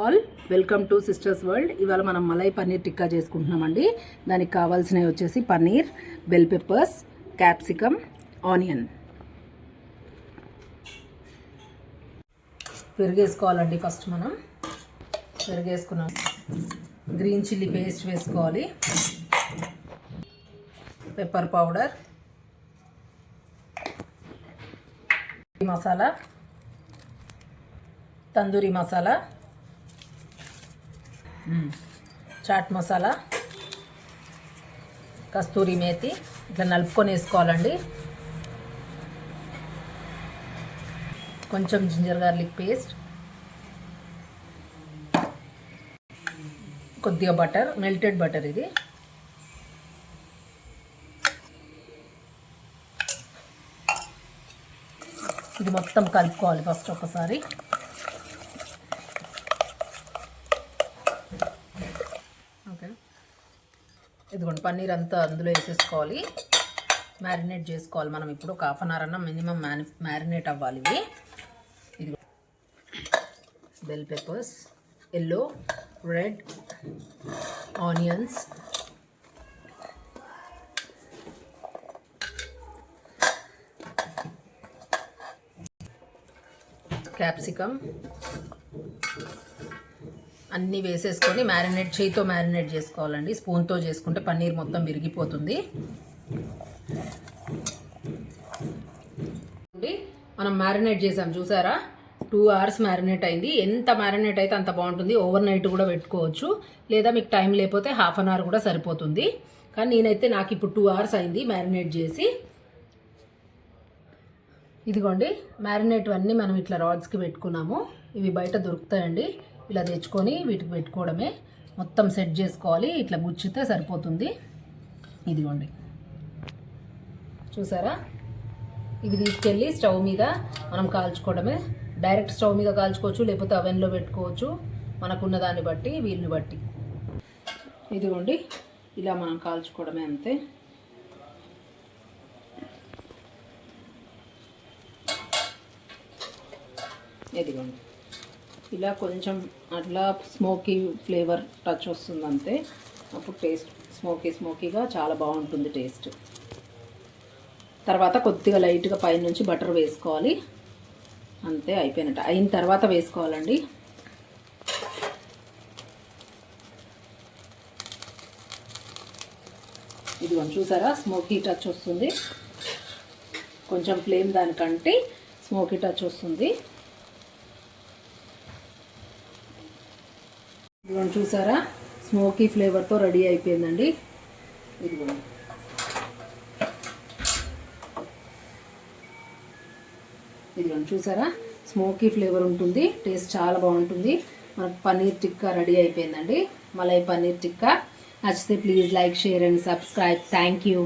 All welcome to sisters world. ఇవాళ మనం మలై పన్నీర్ టిక్కా చేసుకుంటున్నామండి. దానికి కావాల్సినవి వచ్చేసి paneer, bell peppers, capsicum, onion. పెరుగేసుకోవాలండి. ఫస్ట్ మనం పెరుగేసుకున్నాం. గ్రీన్ చిల్లీ పేస్ట్ వేసుకోవాలి, పెప్పర్ పౌడర్, మసాలా, తందూరి మసాలా, చాట్ మసాలా, కస్తూరి మేతి ఇట్లా నలుపుకొని వేసుకోవాలండి. కొంచెం జింజర్ గార్లిక్ పేస్ట్, కొద్దిగా బటర్, మెల్టెడ్ బటర్. ఇది మొత్తం కలుపుకోవాలి ఫస్ట్ ఒకసారి. ఓకే, ఇదిగోండి పన్నీర్ అంతా అందులో వేసేసుకోవాలి. మ్యారినేట్ చేసుకోవాలి మనం. ఇప్పుడు ఒక హాఫ్ అన్ అవర్ అన్న మినిమం మ్యారినేట్ అవ్వాలి. ఇది bell peppers, yellow, red, onions, capsicum అన్నీ వేసేసుకొని చేయితో మ్యారినేట్ చేసుకోవాలండి. స్పూన్తో చేసుకుంటే పన్నీర్ మొత్తం విరిగిపోతుంది. మనం మ్యారినేట్ చేసాం చూసారా, 2 hours మ్యారినేట్ అయింది. ఎంత మ్యారినేట్ అయితే అంత బాగుంటుంది. ఓవర్ నైట్ కూడా పెట్టుకోవచ్చు, లేదా మీకు టైం లేకపోతే హాఫ్ అన్ అవర్ కూడా సరిపోతుంది. కానీ నాకు ఇప్పుడు 2 hours అయింది మ్యారినేట్ చేసి. ఇదిగోండి మ్యారినేట్ అన్నీ మనం ఇట్లా రాడ్స్కి పెట్టుకున్నాము. ఇవి బయట దొరుకుతాయండి. ఇలా తెచ్చుకొని వీటికి పెట్టుకోవడమే. మొత్తం సెట్ చేసుకోవాలి. ఇట్లా గుచ్చితే సరిపోతుంది. ఇదిగోండి చూసారా, ఇవి తీసుకెళ్ళి స్టవ్ మీద మనం కాల్చుకోవడమే. డైరెక్ట్ స్టవ్ మీద కాల్చుకోవచ్చు, లేకపోతే అవెన్లో పెట్టుకోవచ్చు, మనకున్న దాన్ని బట్టి, వీలుని బట్టి. ఇదిగోండి ఇలా మనం కాల్చుకోవడమే, అంతే. ఇదిగోండి ఇలా కొంచెం అట్లా స్మోకీ ఫ్లేవర్ టచ్ వస్తుంది అంతే. అప్పుడు టేస్ట్ స్మోకీగా చాలా బాగుంటుంది టేస్ట్. తర్వాత కొద్దిగా లైట్గా పైనుంచి బటర్ వేసుకోవాలి, అంతే. అయిపోయినట్టు. అయిన తర్వాత వేసుకోవాలండి. ఇదిగోండి చూసారా, స్మోకీ టచ్ వస్తుంది. కొంచెం ఫ్లేమ్ దానికంటే స్మోకీ టచ్ వస్తుంది. ఇదిగోండి చూసారా, స్మోకీ ఫ్లేవర్తో రెడీ అయిపోయిందండి. ఇదిగోండి చూసారా, స్మోకీ ఫ్లేవర్ ఉంటుంది, టేస్ట్ చాలా బాగుంటుంది. మనకు పన్నీర్ టిక్కా రెడీ అయిపోయిందండి. మలై పన్నీర్ టిక్కా. నచ్చితే please like, share and subscribe. Thank you.